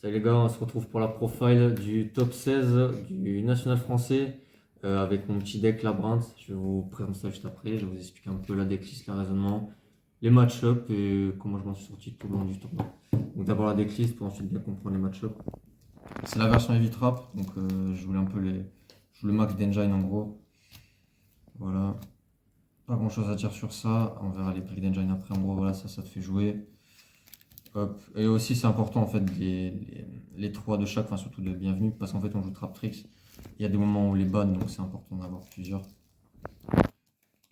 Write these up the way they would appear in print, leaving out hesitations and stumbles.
Salut les gars, on se retrouve pour la profile du top 16 du national français avec mon petit deck Labyrinthe. Je vais vous présenter ça juste après. Je vais vous expliquer un peu la decklist, le raisonnement, les match-up et comment je m'en suis sorti tout le long du tournoi. Donc d'abord la decklist pour ensuite bien comprendre les match-up. C'est la version Heavy Trap, donc je voulais un peu je joue le max d'engine en gros. Voilà, pas grand chose à dire sur ça. On verra les briques d'engine après. En gros, voilà, ça te fait jouer. Hop. Et aussi, c'est important en fait les trois de chaque, enfin surtout de bienvenue, parce qu'en fait, on joue Trap Tricks. Il y a des moments où les bonnes, donc c'est important d'avoir plusieurs.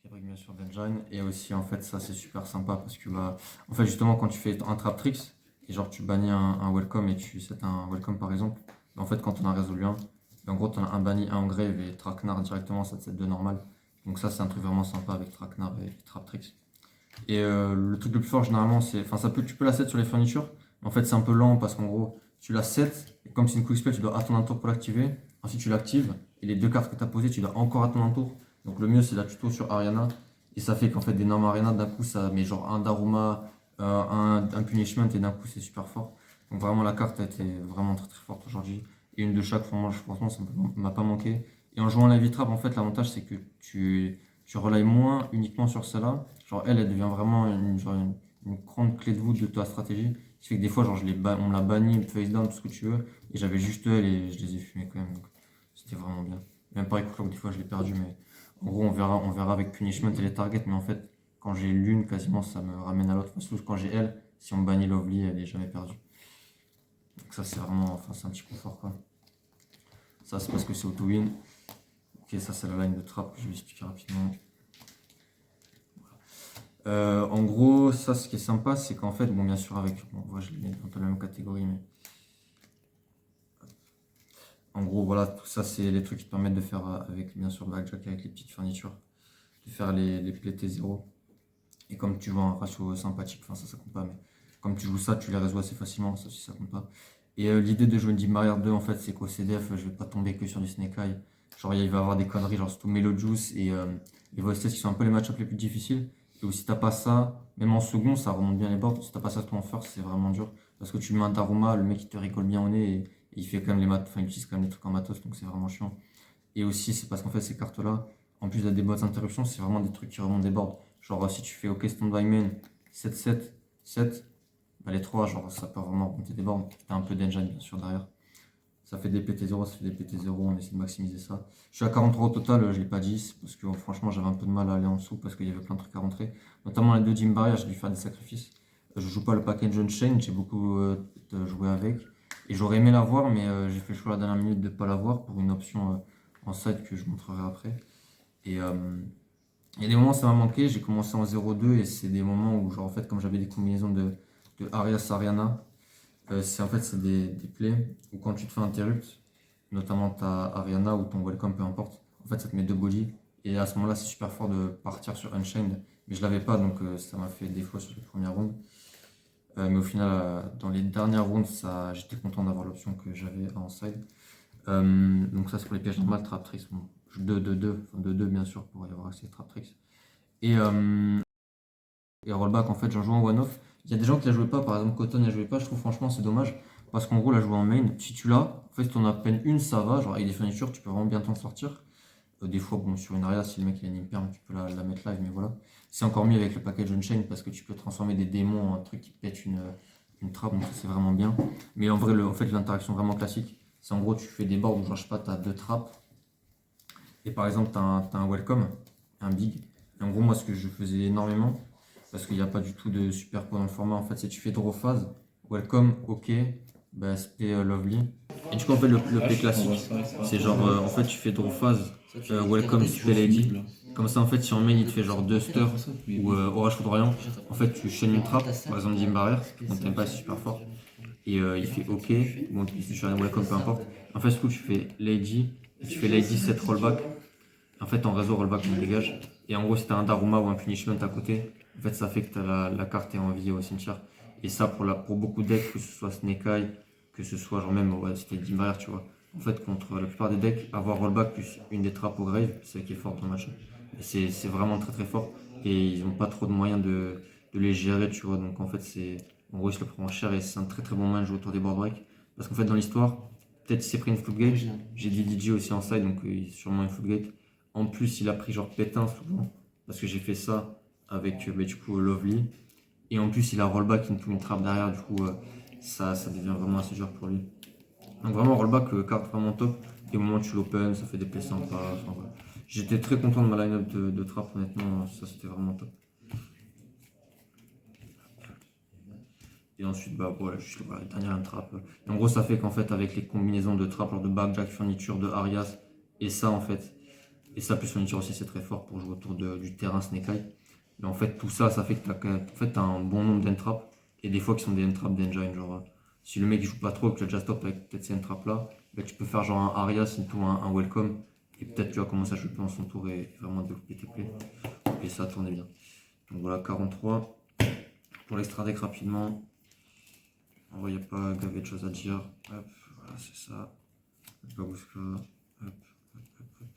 Les briques bien sûr d'engine. Et aussi, en fait, ça c'est super sympa parce que, bah, en fait, justement, quand tu fais un Trap Tricks, et genre tu bannis un welcome et tu set un welcome par exemple, en fait, quand on a résolu un, en gros, tu en as un banni, un engrave et Traquenard directement, ça te set 2 normal. Donc, ça, c'est un truc vraiment sympa avec Traquenard et Trap Tricks. Et le truc le plus fort généralement c'est. Enfin tu peux la set sur les furnitures, mais en fait c'est un peu lent parce qu'en gros tu la set, et comme c'est une quick spell, tu dois attendre un tour pour l'activer. Ensuite tu l'actives, et les deux cartes que tu as posées, tu dois encore attendre un tour. Donc le mieux c'est la tuto sur Ariana. Et ça fait qu'en fait d'énormes Ariana, d'un coup ça met genre un Daruma, un Punishment, et d'un coup c'est super fort. Donc vraiment la carte a été vraiment très très forte aujourd'hui. Et une de chaque, franchement ça m'a pas manqué. Et en jouant la Vitrap, en fait l'avantage c'est que tu relies moins uniquement sur celle-là. Genre elle devient vraiment une grande clé de voûte de ta stratégie. Ce qui fait que des fois, genre, on me l'a banni, face down, tout ce que tu veux. Et j'avais juste elle et je les ai fumés quand même. Donc c'était vraiment bien. Même pareil, Clock, des fois, je l'ai perdu. Mais en gros, on verra avec Punishment et les targets. Mais en fait, quand j'ai l'une, quasiment, ça me ramène à l'autre. Parce que quand j'ai elle, si on me bannit Lovely, elle est jamais perdue. Donc ça, c'est vraiment, enfin, c'est un petit confort, quoi. Ça, c'est parce que c'est auto-win. Ok, ça, c'est la line de trap que je vais expliquer rapidement. En gros, ça, ce qui est sympa, c'est qu'en fait, bon, bien sûr, bon, moi, je les mets un peu la même catégorie, mais en gros, voilà, tout ça, c'est les trucs qui te permettent de faire avec, bien sûr, Blackjack, avec les petites fournitures, de faire les plays T0. Et comme tu joues un ratio sympathique, enfin, ça compte pas, mais comme tu joues ça, tu les résous assez facilement, ça aussi, ça compte pas. Et l'idée de jouer une Deep Barrier 2, en fait, c'est qu'au CDF, je vais pas tomber que sur du Snake Eye. Genre, il va y avoir des conneries, genre surtout Melo Juice et les Voices qui sont un peu les match-ups les plus difficiles. Et si t'as pas ça, même en second, ça remonte bien les boards. Si t'as pas ça toi en first, c'est vraiment dur. Parce que tu mets un Daruma, le mec il te rigole bien au nez et il fait quand même les maths, enfin il utilise quand même les trucs en matos, donc c'est vraiment chiant. Et aussi, c'est parce qu'en fait, ces cartes-là, en plus de des bonnes interruptions, c'est vraiment des trucs qui remontent des boards. Genre, si tu fais OK stand by main, 7-7, 7, bah, les 3, genre, ça peut vraiment remonter des boards. T'as un peu d'engine, bien sûr, derrière. Ça fait des PT0, ça fait des PT0, on essaie de maximiser ça. Je suis à 43 au total, je l'ai pas dit, parce que franchement, j'avais un peu de mal à aller en dessous, parce qu'il y avait plein de trucs à rentrer. Notamment les deux Jim Barrier, j'ai dû faire des sacrifices. Je joue pas le package Unchained, j'ai beaucoup joué avec. Et j'aurais aimé l'avoir, mais j'ai fait le choix à la dernière minute de ne pas l'avoir pour une option en side que je montrerai après. Et il y a des moments où ça m'a manqué, j'ai commencé en 0-2 et c'est des moments où, genre, en fait, comme j'avais des combinaisons de Arias Ariana, c'est en fait c'est des plays où quand tu te fais interrupt, notamment ta Ariana ou ton welcome, peu importe, en fait ça te met deux body. Et à ce moment-là, c'est super fort de partir sur Unchained, mais je l'avais pas donc ça m'a fait défaut sur les premières rounds. Mais au final, dans les dernières rounds, j'étais content d'avoir l'option que j'avais en side. Donc ça c'est pour les pièges normales, trap tricks. Bon, 2-2-2, enfin 2-2 bien sûr pour y avoir accès à trap tricks. Et, rollback en fait j'en joue en one-off. Il y a des gens qui la jouaient pas, par exemple Cotton ne la jouait pas, je trouve franchement c'est dommage. Parce qu'en gros la jouer en main, si tu l'as, en fait si t'en as à peine une ça va, genre avec des furnitures tu peux vraiment bien t'en sortir. Des fois bon sur une aria si le mec il a une imperm tu peux la mettre live mais voilà. C'est encore mieux avec le package Unchained parce que tu peux transformer des démons en un truc qui pète une trappe donc ça c'est vraiment bien. Mais en vrai en fait l'interaction vraiment classique, c'est en gros tu fais des boards où genre je sais pas t'as deux trappes et par exemple t'as un welcome, un big. Et en gros moi ce que je faisais énormément parce qu'il n'y a pas du tout de super point dans le format. En fait, si tu fais draw phase, welcome, ok, bah, SP lovely. Et du coup, en fait, le play classique, c'est genre, en fait, tu fais draw phase, welcome, SP lady. Comme ça, en fait, si en main, il te fait genre 2 sters ou orage foudroyant, en fait, tu chaînes une trappe, par exemple, Dim Barrier, on t'aime pas, c'est super fort. Et il fait ok, bon, tu fais un welcome, peu importe. En fait, du coup, tu fais lady, et tu fais lady 7 rollback. En fait, en réseau rollback, on dégage. Et en gros, si tu as un Daruma ou un Punishment à côté, en fait, ça fait que tu as la carte est en vie au cimetière. Et ça, pour beaucoup de decks, que ce soit Snake Eye, que ce soit genre même, ouais, c'était Dimbarrier, tu vois. En fait, contre la plupart des decks, avoir rollback plus une des trappes au grave, c'est ça qui est fort dans le match. C'est vraiment très très fort. Et ils n'ont pas trop de moyens de les gérer, tu vois. Donc en fait, en gros, ils se le prennent cher et c'est un très très bon moyen de jouer autour des board breaks. Parce qu'en fait, dans l'histoire, peut-être il s'est pris une floodgate. J'ai dit DJ aussi en side, donc il est sûrement une floodgate. En plus, il a pris genre pétain souvent, parce que j'ai fait ça avec du coup Lovely. Et en plus, il a rollback, une trappe derrière, du coup, ça devient vraiment assez dur pour lui. Donc vraiment, rollback, carte vraiment top. Et au moment où tu l'open, ça fait des plays sympas. Enfin, voilà. J'étais très content de ma line-up de trap, honnêtement, ça c'était vraiment top. Et ensuite, bah voilà, juste voilà, dernière trap. Et en gros, ça fait qu'en fait, avec les combinaisons de trap, genre de backjack, furniture, de Arias, et ça en fait, et ça plus furniture aussi, c'est très fort pour jouer autour du terrain Snake Eye. Mais en fait, tout ça, ça fait que t'as un bon nombre d'entraps, et des fois qui sont des entraps d'engine. Genre, si le mec il joue pas trop, que tu as déjà stop avec peut-être ces entraps là, bah, tu peux faire genre un Arias into un welcome, et peut-être tu vas commencer à jouer dans son tour et vraiment développer tes plays. Et ça tournait bien. Donc voilà, 43. Pour l'extra deck rapidement. En vrai, il n'y a pas gavé de choses à dire. Hop, voilà, c'est ça. Babushka. Hop, hop, hop, hop.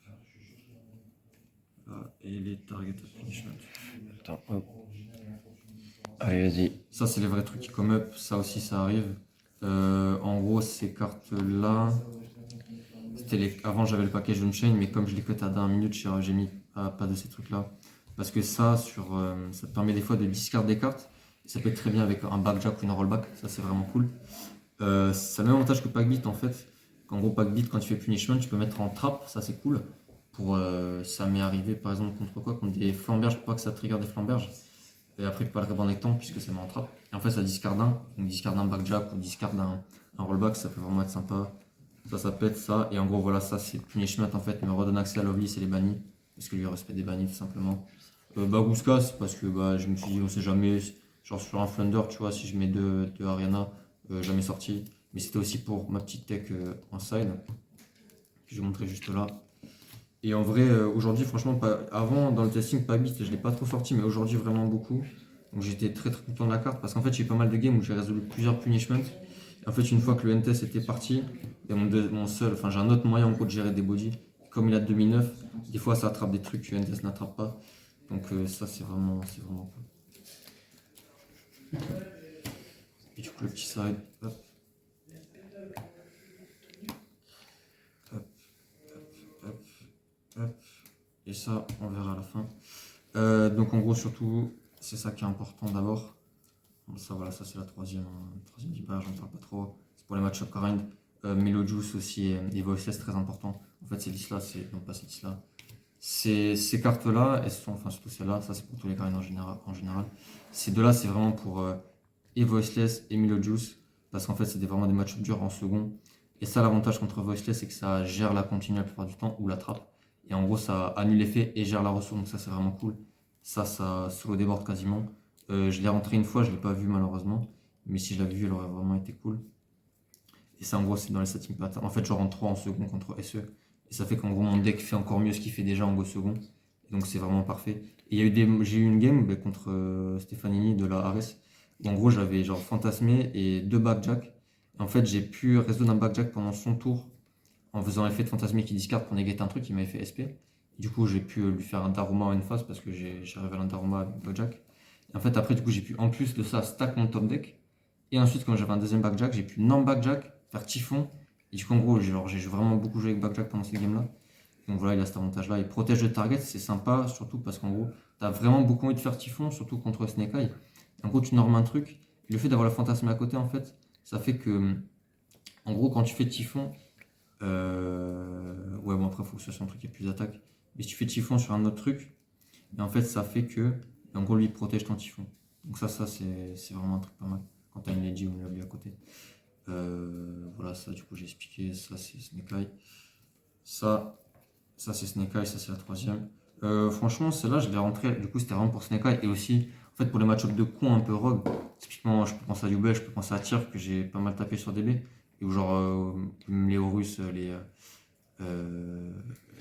Là, et les target of punishment. Attends, hop. Allez, vas-y. Ça, c'est les vrais trucs qui come up. Ça aussi, ça arrive. En gros, ces cartes-là. Avant, j'avais le package on-chain, mais comme je l'ai cut à 1 minute, j'ai mis pas de ces trucs-là. Parce que ça, ça te permet des fois de discard des cartes. Ça peut être très bien avec un backjack ou une rollback. Ça, c'est vraiment cool. Ça a le même avantage que Packbeat en fait. Qu'en gros, Packbeat, quand tu fais punishment, tu peux mettre en trap, ça c'est cool. Ça m'est arrivé par exemple contre quoi? Contre des flamberges, pour pas que ça trigger des flamberges. Et après, tu peux pas le reborder temps puisque ça met en trap. Et en fait, ça discard un. Donc, discard un backjack ou discard un rollback, ça peut vraiment être sympa. Ça pète ça. Et en gros, voilà, ça c'est punishment en fait. Me redonne accès à Lovely, c'est les bannis. Parce que lui, il respecte des bannis tout simplement. Baguska, c'est parce que je me suis dit, on sait jamais. Genre sur un Flunder, tu vois, si je mets deux Ariana, jamais sorti. Mais c'était aussi pour ma petite tech en side, que je vais montrer juste là. Et en vrai, aujourd'hui, franchement, avant dans le testing, pas beat, je l'ai pas trop sorti, mais aujourd'hui, vraiment beaucoup. Donc j'étais très très content de la carte parce qu'en fait, j'ai eu pas mal de games où j'ai résolu plusieurs punishments. Et en fait, une fois que le NTS était parti, et mon seul, enfin, j'ai un autre moyen en gros de gérer des bodies. Comme il a 2009, des fois ça attrape des trucs que NTS n'attrape pas. Donc ça, c'est vraiment cool. Et du coup, le petit side, hop. Hop, hop, hop. Et ça, on verra à la fin. Donc en gros, surtout, c'est ça qui est important d'abord. Bon, ça, voilà, ça c'est la troisième dibage, j'en parle pas trop. C'est pour les match-up grind. Melojuice aussi et Voiceless, très important. En fait, ces listes-là, non pas ces listes-là. Ces cartes-là, elles sont, enfin surtout celles-là, ça c'est pour tous les grinds en général. Ces deux-là, c'est vraiment pour et Voiceless et Melojuice. Parce qu'en fait, c'est vraiment des match-up durs en second. Et ça, l'avantage contre Voiceless, c'est que ça gère la continue la plupart du temps ou la trappe. Et en gros, ça annule l'effet et gère la ressource. Donc ça, c'est vraiment cool. Ça solo déborde quasiment. Je l'ai rentré une fois, je ne l'ai pas vu malheureusement. Mais si je l'avais vu, elle aurait vraiment été cool. Et ça, en gros, c'est dans les setting patterns. En fait, je rentre 3 en second contre SE. Et ça fait qu'en gros, mon deck fait encore mieux ce qu'il fait déjà en go second. Et donc, c'est vraiment parfait. Et j'ai eu une game contre Stefanini de la Ares. Où en gros, j'avais genre fantasmé et 2 backjack. Et en fait, j'ai pu résoudre un backjack pendant son tour en faisant l'effet de fantasmé qui discard pour négater un truc qui m'avait fait SP. Et du coup, j'ai pu lui faire un Daruma en face parce que j'ai révélé un Daruma avec backjack. Et en fait, après, du coup, j'ai pu en plus de ça stack mon top deck. Et ensuite, quand j'avais un deuxième backjack, j'ai pu non backjack, faire typhon. Et du coup, en gros, j'ai vraiment beaucoup joué avec backjack pendant ces games-là. Donc voilà, il a cet avantage-là. Il protège le target, c'est sympa, surtout parce qu'en gros, t'as vraiment beaucoup envie de faire typhon, surtout contre Snake Eye. En gros, tu normes un truc. Et le fait d'avoir le fantasme à côté, en fait, ça fait que, en gros, quand tu fais typhon, ouais, bon, après, il faut que ce soit un truc qui ait plus d'attaque. Mais si tu fais typhon sur un autre truc, et en fait, ça fait que, en gros, lui, il protège ton typhon. Donc ça c'est vraiment un truc pas mal. Quand t'as une Lady ou une Lovely à côté. Voilà, ça, du coup, j'ai expliqué. Ça, c'est Snake Eye. Ça c'est Snake Eye, ça, c'est la troisième. Franchement, celle-là, je l'ai rentrée. Du coup, c'était vraiment pour Snake Eye. Et aussi, en fait, pour les match-up de cons un peu rogue. Typiquement, je peux penser à Yubel, je peux penser à Tyr, que j'ai pas mal tapé sur DB. Et où, genre, les Horus, les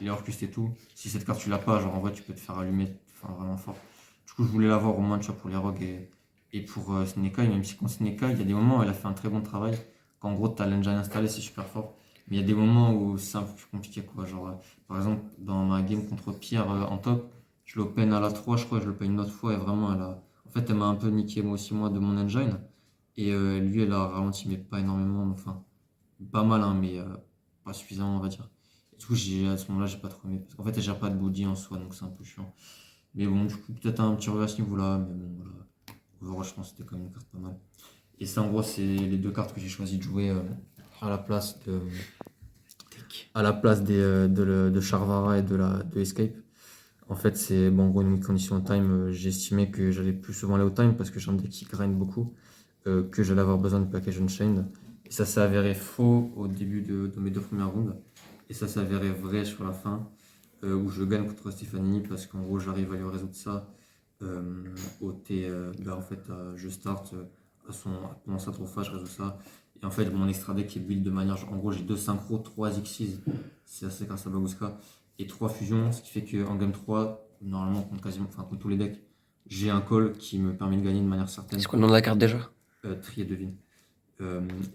Orcus et tout. Si cette carte tu l'as pas, genre en vrai tu peux te faire allumer enfin, vraiment fort. Du coup je voulais l'avoir au moins tu vois, pour les rogues et pour Snake Eye, même si quand Snake Eye, il y a des moments où elle a fait un très bon travail. Quand en gros t'as l'engine installé, c'est super fort. Mais il y a des moments où c'est un peu plus compliqué quoi. Genre par exemple dans ma game contre Pierre en top, je l'open à la 3 je crois, je l'open une autre fois et vraiment en fait elle m'a un peu niqué moi aussi moi de mon engine. Et lui elle a ralenti mais pas énormément. Enfin pas mal, hein, mais pas suffisamment, on va dire. Et du coup, à ce moment-là, j'ai pas trop aimé. Parce qu'en fait, elle gère pas de body en soi, donc c'est un peu chiant. Mais bon, du coup, peut-être un petit regret à ce niveau-là. Mais bon, voilà. Overall, je pense que c'était quand même une carte pas mal. Et ça, en gros, c'est les deux cartes que j'ai choisi de jouer à la place de, de Charvara et de Escape. En fait, c'est bon, en gros, une condition au time. J'ai estimé que j'allais plus souvent aller au time parce que j'ai un deck qui grind beaucoup, que j'allais avoir besoin de Package Unchained. Et ça s'est avéré faux au début de mes deux premières rounds. Et ça s'est avéré vrai sur la fin, où je gagne contre Stefanini parce qu'en gros, j'arrive à lui résoudre ça au T. En fait, je start pendant sa trophée, je résous ça. Et en fait, mon extra deck est build de manière. En gros, j'ai deux synchros, 3 Xyz, c'est assez grâce à Babushka, et 3 fusions, ce qui fait qu'en game 3, normalement, contre tous les decks, j'ai un call qui me permet de gagner de manière certaine. C'est quoi le nom de la carte déjà? Tri et devine.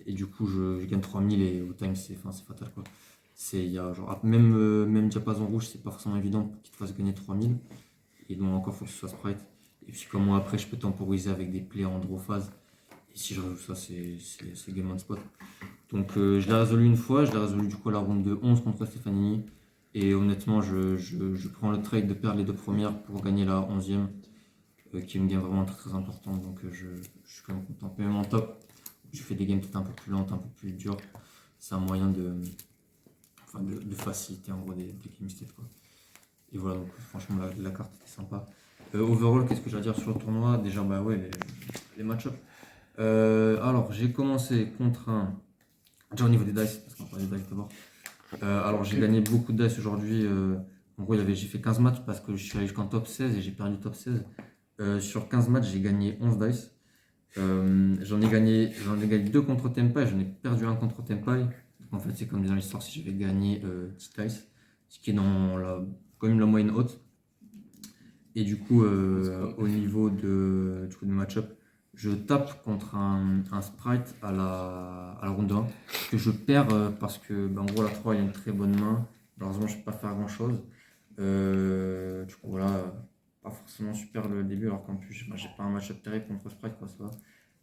Et du coup, je gagne 3000 et au time, c'est fatal quoi. Il y a, genre, même diapason rouge, c'est pas forcément évident pour qu'il te fasse gagner 3000. Et donc, encore, il faut que ce soit sprite. Et puis, comme moi, après, je peux temporiser avec des plays en draw phase. Et si je rejoue ça, c'est game on spot. Donc, je l'ai résolu une fois. Je l'ai résolu du coup à la ronde de 11 contre Stefanini. Et honnêtement, je prends le trade de perdre les deux premières pour gagner la 11e, qui est une game vraiment très très importante. Donc, je suis quand même content. Même en top, je fais des games peut-être un peu plus lentes, un peu plus dures. C'est un moyen de faciliter en gros des game state, quoi. Et voilà, donc franchement, la carte était sympa. Overall, qu'est-ce que j'ai à dire sur le tournoi? Déjà, bah ouais, les match-ups. Alors, j'ai commencé contre un. Déjà au niveau des dice, parce qu'on va parler des dice d'abord. Alors, j'ai gagné beaucoup de dice aujourd'hui. En gros, j'ai fait 15 matchs parce que je suis allé jusqu'en top 16 et j'ai perdu top 16. Sur 15 matchs, j'ai gagné 11 dice. J'en ai gagné 2 contre Tempai, j'en ai perdu un contre Tempai. Donc, en fait, c'est comme dans l'histoire si j'avais gagné 10 dice, ce qui est quand même la moyenne haute. Et du coup, au niveau du match-up, je tape contre un sprite à la ronde 1 que je perds parce que, en gros, la 3 il a une très bonne main. Malheureusement, je ne peux pas faire grand-chose. Du coup, voilà, pas forcément super le début, alors qu'en plus, moi, j'ai pas un match-up terrible contre sprite, quoi, ça va.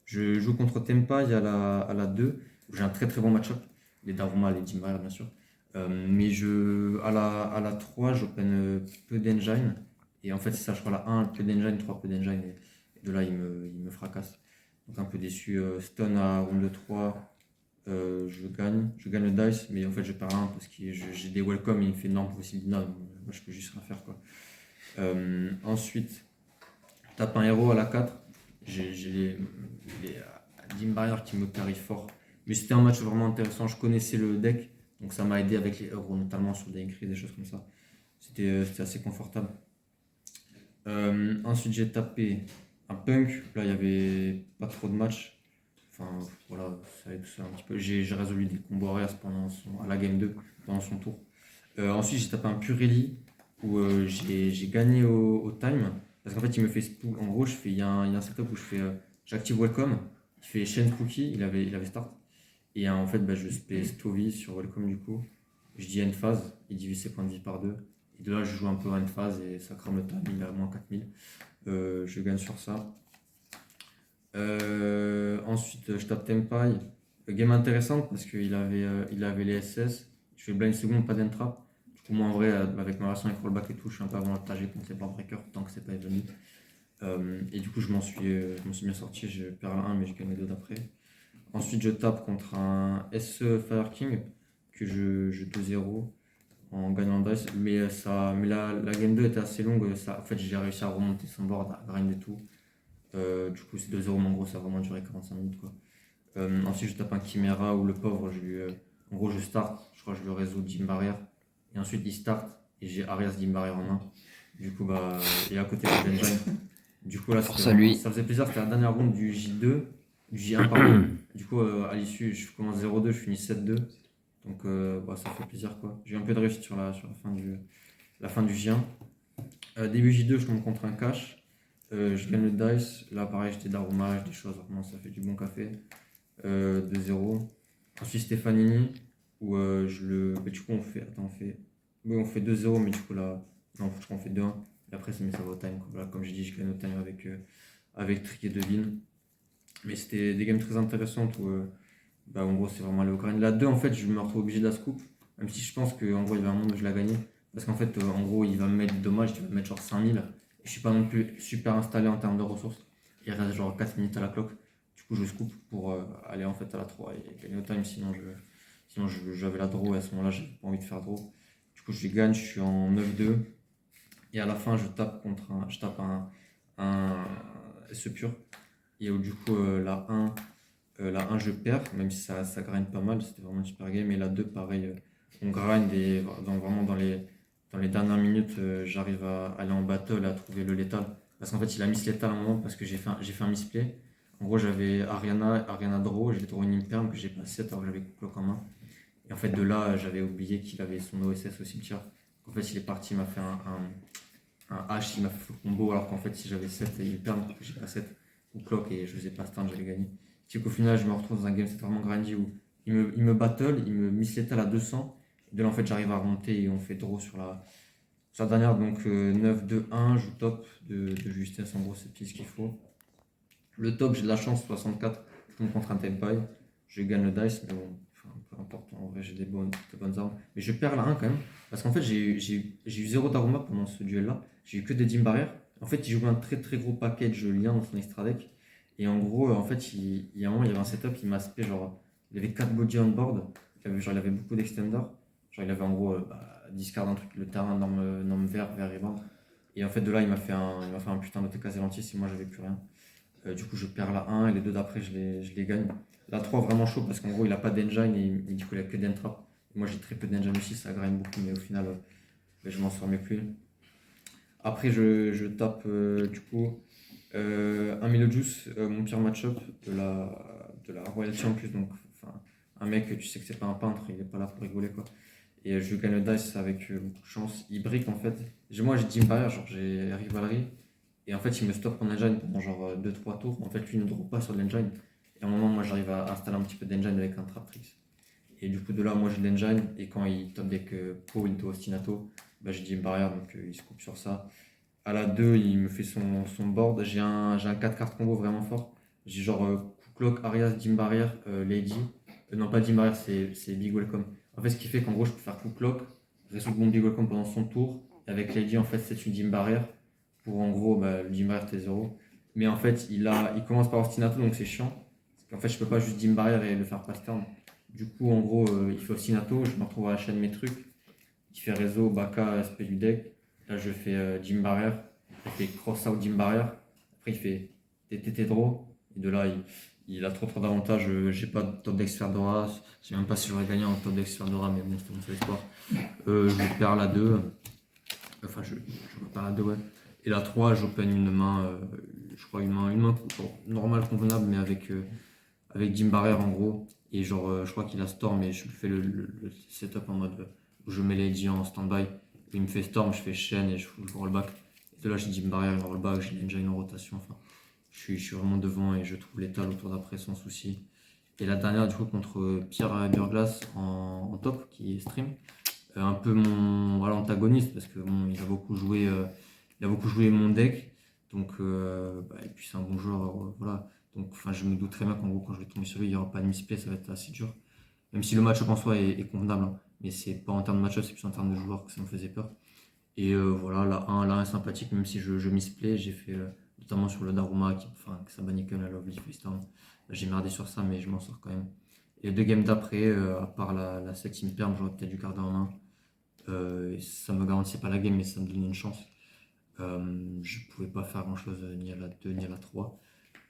Je joue contre Tempai à la 2, où j'ai un très très bon match-up. Les Daruma, les Jimbair, bien sûr. Mais à la 3, j'open peu d'engine. Et en fait, c'est ça, je crois, la 1, peu d'engine, 3, peu d'engine. Et de là, il me fracasse. Donc, un peu déçu. Stun à round de 3, je gagne le dice, mais en fait, je perds un parce que j'ai des welcome et il me fait énorme possible. Moi, je peux juste rien faire, quoi. Ensuite, je tape un héros à la 4. J'ai les Dim Barrier qui me carry fort. Mais c'était un match vraiment intéressant. Je connaissais le deck, donc ça m'a aidé avec les héros, notamment sur des increase, des choses comme ça. C'était assez confortable. Ensuite, j'ai tapé un punk. Là, il n'y avait pas trop de matchs. Enfin, voilà, ça allait tout ça un petit peu. J'ai résolu des combos arrière à la game 2, pendant son tour. Ensuite, j'ai tapé un Purelli où j'ai gagné au time. Parce qu'en fait, il me fait spool. En gros, il y a un setup où j'active Welcome. Il fait Chain Spooky, il avait start. Et en fait, je space Stovey sur Welcome du coup. Je dis end phase, il divise ses points de vie par 2. Et de là, je joue un peu end phase et ça crame le time, il a moins 4000. Je gagne sur ça. Ensuite, je tape Tempai. Game intéressante parce qu'il avait les SS. Je fais blind second, pas d'entrap. Du coup, moi en vrai, avec ma relation avec rollback et tout, je suis un peu avantagé contre les breaker tant que c'est pas evenu. Et du coup, je m'en suis bien sorti. Je perds la 1, mais je gagne les 2 d'après. Ensuite, je tape contre un SE Fire King que je 2-0 en gagnant le dice. Mais la game 2 était assez longue. En fait, j'ai réussi à remonter son board, à grind et tout. Du coup, c'est 2-0, mais en gros, ça a vraiment duré 45 minutes, quoi. Ensuite, je tape un Chimera où le pauvre, en gros, je start. Je crois que je le résous Jim Barrière. Et ensuite, il start et j'ai Arias Jim Barrière en main. Du coup, et à côté de Denjine. Du coup, là, Force à lui. ça faisait plaisir. C'était la dernière ronde du J2, du J1, pardon. Du coup, à l'issue, je commence 0-2, je finis 7-2. Donc, ça fait plaisir, quoi. J'ai eu un peu de réussite sur la fin du J1. Début J2, je tombe contre un cash. Je gagne le dice. Là, pareil, j'étais d'aromage, des choses. Vraiment, ça fait du bon café. 2-0. Ensuite, Stefanini, où du coup, on fait 2-0, mais du coup, là, non, je crois qu'on fait 2-1. Et après, ça va au time. Voilà, comme j'ai dit, je gagne au time avec Trick et Devine. Mais c'était des games très intéressantes où bah, en gros, c'est vraiment aller au grind. La 2, en fait, je me retrouve obligé de la scoop, même si je pense qu'en gros, il y avait un monde où je la gagnais. Parce qu'en fait, en gros, il va me mettre des dommages, il va me mettre genre 5000. Et je suis pas non plus super installé en termes de ressources. Il reste genre 4 minutes à la clock. Du coup, je scoop pour aller en fait à la 3 et gagner au time. J'avais la draw et à ce moment-là, j'avais pas envie de faire draw. Du coup, je gagne, je suis en 9-2. Et à la fin, je tape un SE pur. Et du coup, la un je perds, même si ça grind pas mal, c'était vraiment une super game. Et la 2 pareil, on grind et vraiment dans les dernières minutes, j'arrive à aller en battle, à trouver le létal. Parce qu'en fait, il a mis ce létal à un moment parce que j'ai fait un misplay. En gros, j'avais Ariana Draw, j'ai draw une imperm que j'ai pas 7 alors que j'avais clock en main. Et en fait, de là, j'avais oublié qu'il avait son OSS au cimetière. En fait, il est parti, il m'a fait un H, il m'a fait full combo alors qu'en fait, si j'avais 7 et imperm, que j'ai pas 7 ou clock et je faisais pas stun, j'allais gagner. C'est qu'au final, je me retrouve dans un game, c'est vraiment grindy où il me battle, il me miss lethal à 200. De là, en fait, j'arrive à remonter et on fait draw sur la dernière. Donc 9-2-1, je top de justesse. En gros, c'est pile ce qu'il faut. Le top, j'ai de la chance, 64. Je tombe contre un Tempai. Je gagne le dice, mais bon, enfin, peu importe. En vrai, j'ai des bonnes armes. Mais je perds la 1 quand même. Parce qu'en fait, j'ai eu 0 d'aroma pendant ce duel-là. J'ai eu que des dim barrières. En fait, il jouait un très très gros package lien dans son extra deck. Et en gros, en fait, il y a un moment, il y avait un setup, il m'a spé genre. Il avait 4 body on board. Il avait beaucoup d'extenders. Genre, il avait en gros discard un truc, le terrain, norme vert, vert et blanc. Et en fait, de là, il m'a fait un putain de TK Zelantis si moi j'avais plus rien. Du coup, je perds la 1 et les deux d'après, je les gagne. La 3, vraiment chaud parce qu'en gros, il a pas d'engine et du coup, il a que d'entrap. Moi, j'ai très peu d'engine aussi, ça grind beaucoup, mais au final, je m'en sors mieux que lui. Après, je tape du coup un Melojuice, mon pire match-up de la Royalty en plus. Donc, enfin, un mec, tu sais que c'est pas un peintre, il est pas là pour rigoler quoi. Et je gagne le dice avec beaucoup de chance. Il brique en fait. Moi, j'ai Team Barrier, genre j'ai Rivalry. Et en fait, il me stoppe en engine pendant genre 2-3 tours. En fait, lui, il ne drop pas sur l'engine. Et à un moment, moi, j'arrive à installer un petit peu d'engine avec un trap tricks. Et du coup, de là, moi, j'ai de l'engine. Et quand il top deck Po into Ostinato, bah, j'ai dit une barrière, donc il se coupe sur ça. À la 2, il me fait son board. J'ai un 4 cartes combo vraiment fort. J'ai genre Clock, Arias, Dim Barrier, Lady. Non, pas Dim Barrier, c'est Big Welcome. En fait, ce qui fait qu'en gros, je peux faire Clock, résoudre mon Big Welcome pendant son tour. Et avec Lady, en fait, c'est une Dim Barrier. Pour en gros, bah, le Dim Barrier, t'es 0. Mais en fait, il commence par Ostinato, donc c'est chiant. Parce qu'en fait, je peux pas juste Dim Barrier et le faire pass turn. Du coup, en gros, il fait Ostinato. Je me retrouve à la chaîne mes trucs. Il fait réseau, Baka, SP du deck. Là, je fais Jim Barrier. Il fait cross out Jim Barrier. Après, il fait TTT draw. Et de là, il a trop d'avantages. J'ai pas de top deck Spherdora. Je sais même pas si j'aurais gagné en top deck Spherdora, mais bon, c'était mon seul espoir. Je perds la 2. Enfin, je perds la 2, ouais. Et la 3, j'open une main, je crois une main normale, convenable, mais avec Jim Barrier en gros. Et genre, je crois qu'il a Storm et je fais le setup en mode où je mets les Lady en stand-by. Il me fait Storm, je fais chaîne et je rollback. Et de là, j'ai Jim Barrier, une rollback, j'ai déjà une rotation. Enfin, je suis vraiment devant et je trouve l'étal autour d'après sans souci. Et la dernière, du coup, contre Pierre Burglas en top, qui est stream. Un peu mon antagoniste parce que bon, il a beaucoup joué mon deck. Donc, et puis c'est un bon joueur, voilà. Donc, enfin, je me doute très bien qu'en gros, quand je vais tomber sur lui, il n'y aura pas de misplay, ça va être assez dur. Même si le match-up en soi est convenable, hein. Mais c'est pas en termes de match-up, c'est plus en termes de joueurs que ça me faisait peur. Et voilà, la 1 est sympathique, même si je misplay, j'ai fait notamment sur le Daruma, que ça bannit quand même la Lovely Freestyle. J'ai merdé sur ça, mais je m'en sors quand même. Et les deux games d'après, à part la 7 perm, j'aurais peut-être dû garder en main. Ça me garantissait pas la game, mais ça me donnait une chance. Je pouvais pas faire grand chose ni à la 2 ni à la 3.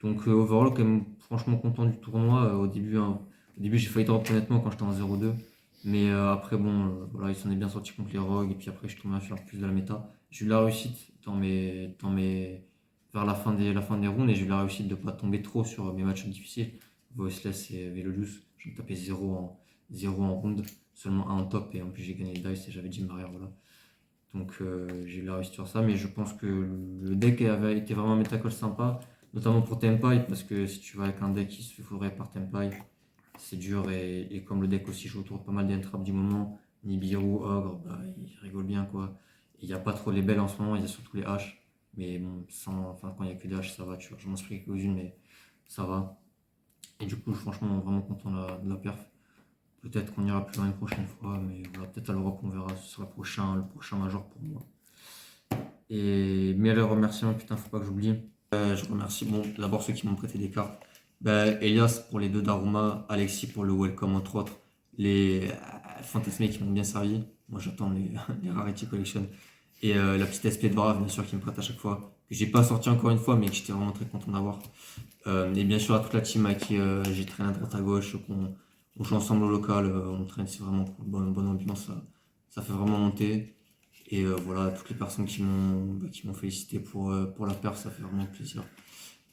Donc overall, quand même franchement content du tournoi. Au début j'ai failli drop honnêtement quand j'étais en 0-2. Mais après bon, voilà, il s'en est bien sorti contre les rogues. Et puis après je suis tombé à faire plus de la méta. J'ai eu la réussite vers la fin des rounds. Et j'ai eu la réussite de pas tomber trop sur mes matchs difficiles. Voiceless et Velolus. Je me tapais 0 en round. Seulement 1 en top. Et en plus j'ai gagné le dice et j'avais Jim Barrier. Voilà. Donc j'ai eu la réussite sur ça, mais je pense que le deck avait été vraiment un métacall sympa, notamment pour Tempai, parce que si tu vas avec un deck qui se fait fourrer par Tempai, c'est dur, et comme le deck aussi joue autour de pas mal d'entraps du moment, Nibiru, Ogre, bah, il rigole bien quoi. Il n'y a pas trop les belles en ce moment, il y a surtout les haches, mais bon, quand il n'y a que des haches, ça va, tu vois. Je m'en suis pris quelques-unes, mais ça va. Et du coup, franchement, vraiment content de la perf. Peut-être qu'on ira plus loin une prochaine fois, mais voilà, peut-être à l'Europe, on verra. Ce sera le prochain major pour moi. Et meilleur remerciement, putain, faut pas que j'oublie. Je remercie bon, d'abord ceux qui m'ont prêté des cartes. Elias pour les deux Daruma, Alexis pour le Welcome entre autres, les Fantasmés qui m'ont bien servi. Moi j'attends les Rarity Collection. Et la petite SP de Brave bien sûr qui me prête à chaque fois. Que j'ai pas sorti encore une fois mais que j'étais vraiment très content d'avoir. Et bien sûr à toute la team à qui j'ai traîné à droite à gauche, on joue ensemble au local, on traîne, c'est vraiment cool, bonne ambiance, ça fait vraiment monter. Et voilà, toutes les personnes qui m'ont félicité pour la perf, ça fait vraiment plaisir.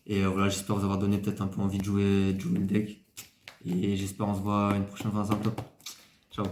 Et voilà, j'espère vous avoir donné peut-être un peu envie de jouer le deck. Et j'espère on se voit une prochaine fois dans un top. Ciao.